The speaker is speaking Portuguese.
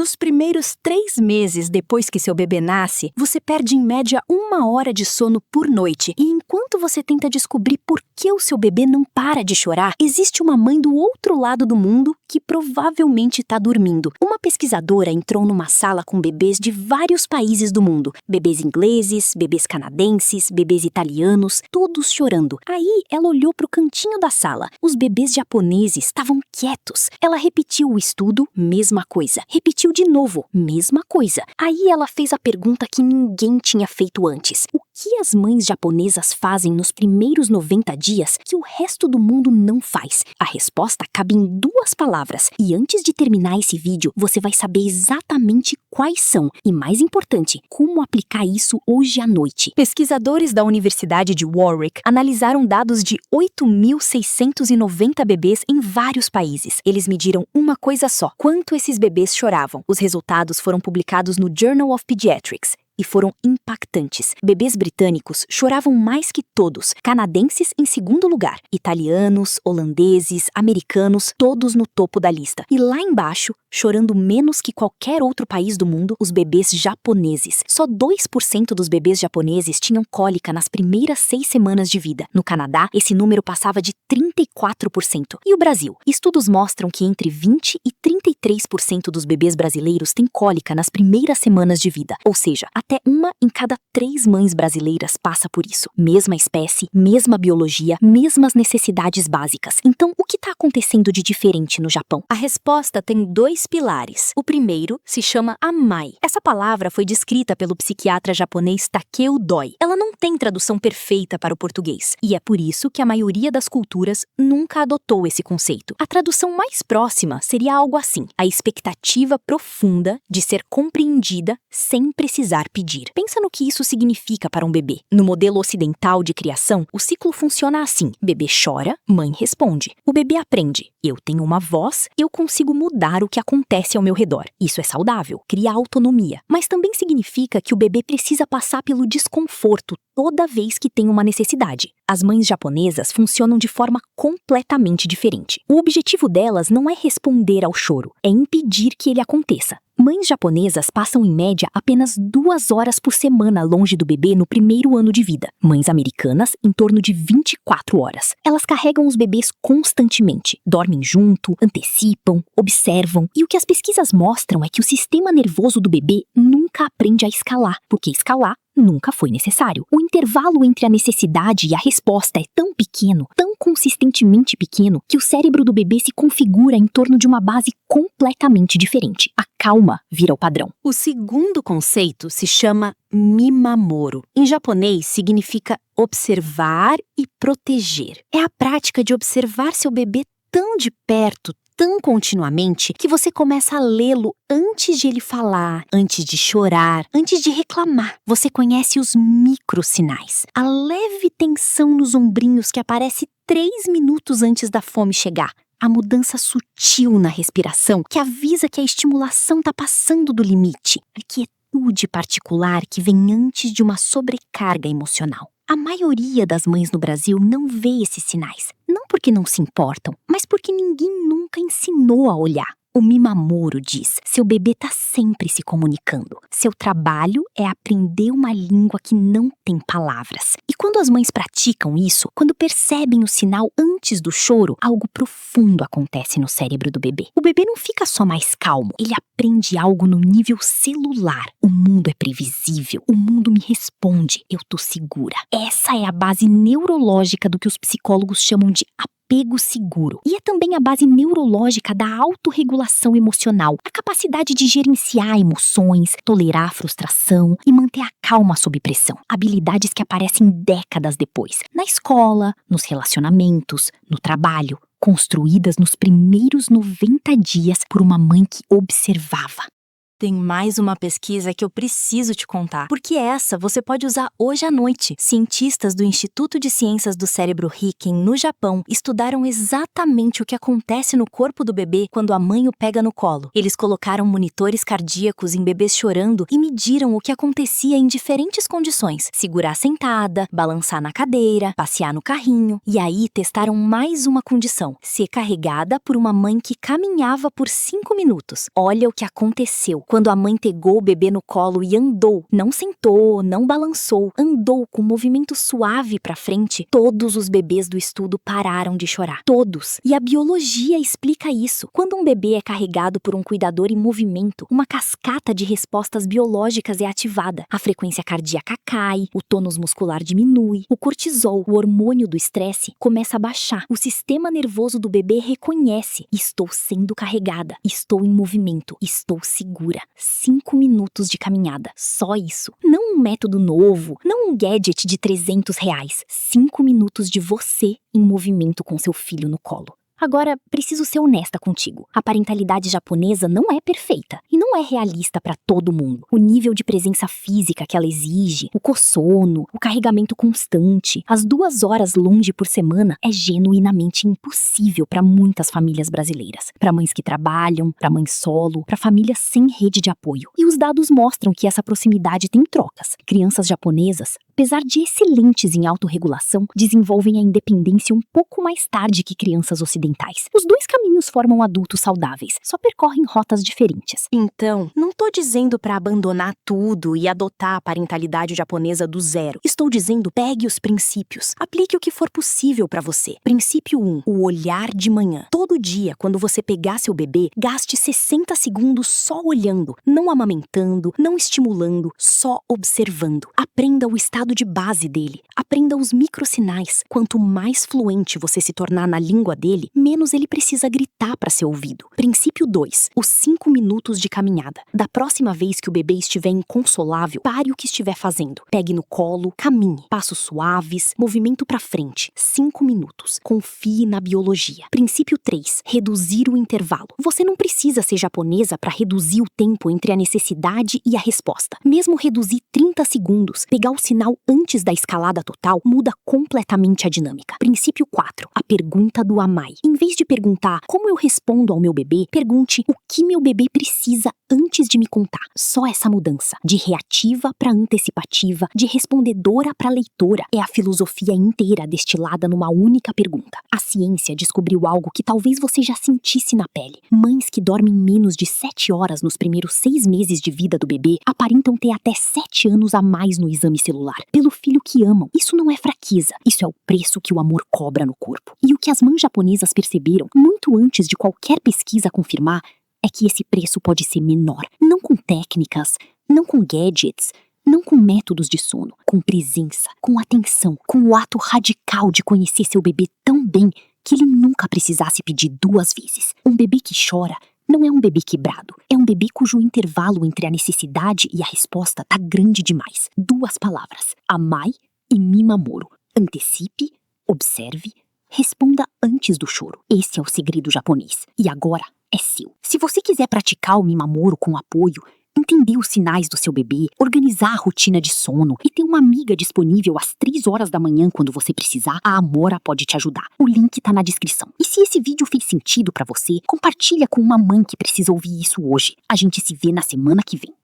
Nos primeiros 3 meses depois que seu bebê nasce, você perde em média 1 hora de sono por noite. E enquanto você tenta descobrir por que o seu bebê não para de chorar, existe uma mãe do outro lado do mundo que provavelmente está dormindo. Uma pesquisadora entrou numa sala com bebês de vários países do mundo. Bebês ingleses, bebês canadenses, bebês italianos, todos chorando. Aí ela olhou para o cantinho da sala. Os bebês japoneses estavam quietos. Ela repetiu o estudo, mesma coisa. Repetiu de novo, mesma coisa. Aí ela fez a pergunta que ninguém tinha feito antes. O que as mães japonesas fazem nos primeiros 90 dias que o resto do mundo não faz? A resposta cabe em 2 palavras. E antes de terminar esse vídeo, você vai saber exatamente quais são. E mais importante, como aplicar isso hoje à noite. Pesquisadores da Universidade de Warwick analisaram dados de 8.690 bebês em vários países. Eles mediram uma coisa só: quanto esses bebês choravam. Os resultados foram publicados no Journal of Pediatrics e foram impactantes. Bebês britânicos choravam mais que todos, canadenses em segundo lugar, italianos, holandeses, americanos, todos no topo da lista. E lá embaixo, chorando menos que qualquer outro país do mundo, os bebês japoneses. Só 2% dos bebês japoneses tinham cólica nas primeiras 6 semanas de vida. No Canadá, esse número passava de 34%. E o Brasil? Estudos mostram que entre 20% e 33% dos bebês brasileiros têm cólica nas primeiras semanas de vida, ou seja, até 1 em cada 3 mães brasileiras passa por isso. Mesma espécie, mesma biologia, mesmas necessidades básicas. Então, o que está acontecendo de diferente no Japão? A resposta tem 2 pilares. O primeiro se chama amai. Essa palavra foi descrita pelo psiquiatra japonês Takeo Doi. Ela não tem tradução perfeita para o português. E é por isso que a maioria das culturas nunca adotou esse conceito. A tradução mais próxima seria algo assim: a expectativa profunda de ser compreendida sem precisar pedir. Pensa no que isso significa para um bebê. No modelo ocidental de criação, o ciclo funciona assim: bebê chora, mãe responde. O bebê aprende: eu tenho uma voz, eu consigo mudar o que acontece ao meu redor. Isso é saudável, cria autonomia. Mas também significa que o bebê precisa passar pelo desconforto toda vez que tem uma necessidade. As mães japonesas funcionam de forma completamente diferente. O objetivo delas não é responder ao choro, é impedir que ele aconteça. Mães japonesas passam em média apenas 2 horas por semana longe do bebê no primeiro ano de vida. Mães americanas, em torno de 24 horas. Elas carregam os bebês constantemente, dormem junto, antecipam, observam. E o que as pesquisas mostram é que o sistema nervoso do bebê nunca aprende a escalar, porque escalar nunca foi necessário. O intervalo entre a necessidade e a resposta é tão pequeno, tão consistentemente pequeno, que o cérebro do bebê se configura em torno de uma base completamente diferente. A calma vira o padrão. O segundo conceito se chama mimamoro. Em japonês, significa observar e proteger. É a prática de observar seu bebê tão de perto, tão continuamente, que você começa a lê-lo antes de ele falar, antes de chorar, antes de reclamar. Você conhece os microsinais. A leve tensão nos ombrinhos que aparece 3 minutos antes da fome chegar. A mudança sutil na respiração que avisa que a estimulação está passando do limite. A quietude particular que vem antes de uma sobrecarga emocional. A maioria das mães no Brasil não vê esses sinais. Não porque não se importam, mas porque ninguém nunca ensinou a olhar. O Mimamoro diz: seu bebê está sempre se comunicando. Seu trabalho é aprender uma língua que não tem palavras. E quando as mães praticam isso, quando percebem o sinal antes do choro, algo profundo acontece no cérebro do bebê. O bebê não fica só mais calmo, ele aprende algo no nível celular. O mundo é previsível, o mundo me responde, eu tô segura. Essa é a base neurológica do que os psicólogos chamam de apego seguro. E é também a base neurológica da autorregulação emocional, a capacidade de gerenciar emoções, tolerar a frustração e manter a calma sob pressão. Habilidades que aparecem décadas depois, na escola, nos relacionamentos, no trabalho, construídas nos primeiros 90 dias por uma mãe que observava. Tem mais uma pesquisa que eu preciso te contar, porque essa você pode usar hoje à noite. Cientistas do Instituto de Ciências do Cérebro Riken, no Japão, estudaram exatamente o que acontece no corpo do bebê quando a mãe o pega no colo. Eles colocaram monitores cardíacos em bebês chorando e mediram o que acontecia em diferentes condições: segurar sentada, balançar na cadeira, passear no carrinho. E aí testaram mais uma condição: ser carregada por uma mãe que caminhava por 5 minutos. Olha o que aconteceu quando a mãe pegou o bebê no colo e andou. Não sentou, não balançou, andou com um movimento suave pra frente. Todos os bebês do estudo pararam de chorar. Todos. E a biologia explica isso. Quando um bebê é carregado por um cuidador em movimento, uma cascata de respostas biológicas é ativada. A frequência cardíaca cai, o tônus muscular diminui, o cortisol, o hormônio do estresse, começa a baixar. O sistema nervoso do bebê reconhece: estou sendo carregada, estou em movimento, estou segura. 5 minutos de caminhada, só isso. Não um método novo, não um gadget de R$300. 5 minutos de você em movimento com seu filho no colo. Agora, preciso ser honesta contigo. A parentalidade japonesa não é perfeita e não é realista para todo mundo. O nível de presença física que ela exige, o cossono, o carregamento constante, as 2 horas longe por semana é genuinamente impossível para muitas famílias brasileiras. Para mães que trabalham, para mães solo, para famílias sem rede de apoio. E os dados mostram que essa proximidade tem trocas. Crianças japonesas, apesar de excelentes em autorregulação, desenvolvem a independência um pouco mais tarde que crianças ocidentais. Os 2 caminhos formam adultos saudáveis, só percorrem rotas diferentes. Então, não tô dizendo para abandonar tudo e adotar a parentalidade japonesa do zero. Estou dizendo: pegue os princípios, aplique o que for possível para você. Princípio 1, o olhar de manhã. Todo dia, quando você pegar seu bebê, gaste 60 segundos só olhando, não amamentando, não estimulando, só observando. Aprenda o estado de base dele, aprenda os microsinais. Quanto mais fluente você se tornar na língua dele, menos ele precisa gritar para ser ouvido. Princípio 2, os 5 minutos de caminhada. Da próxima vez que o bebê estiver inconsolável, pare o que estiver fazendo. Pegue no colo, caminhe. Passos suaves, movimento para frente. 5 minutos. Confie na biologia. Princípio 3, reduzir o intervalo. Você não precisa ser japonesa para reduzir o tempo entre a necessidade e a resposta. Mesmo reduzir 30 segundos, pegar o sinal antes da escalada total, muda completamente a dinâmica. Princípio 4, a pergunta do amai. Em vez de perguntar como eu respondo ao meu bebê, pergunte o que meu bebê precisa antes de me contar. Só essa mudança, de reativa para antecipativa, de respondedora para leitora, é a filosofia inteira destilada numa única pergunta. A ciência descobriu algo que talvez você já sentisse na pele. Mães que dormem menos de 7 horas nos primeiros 6 meses de vida do bebê aparentam ter até 7 anos a mais no exame celular, pelo filho que amam. Isso não é fraqueza, isso é o preço que o amor cobra no corpo. E o que as mães japonesas perceberam, muito antes de qualquer pesquisa confirmar, é que esse preço pode ser menor. Não com técnicas, não com gadgets, não com métodos de sono, com presença, com atenção, com o ato radical de conhecer seu bebê tão bem que ele nunca precisasse pedir 2 vezes. Um bebê que chora não é um bebê quebrado, é um bebê cujo intervalo entre a necessidade e a resposta tá grande demais. 2 palavras: amai e mimamoro. Antecipe, observe, responda antes do choro. Esse é o segredo japonês. E agora é seu. Se você quiser praticar o mimamoro com apoio, entender os sinais do seu bebê, organizar a rotina de sono e ter uma amiga disponível às 3 horas da manhã quando você precisar, a Amora pode te ajudar. O link tá na descrição. E se esse vídeo fez sentido pra você, compartilha com uma mãe que precisa ouvir isso hoje. A gente se vê na semana que vem.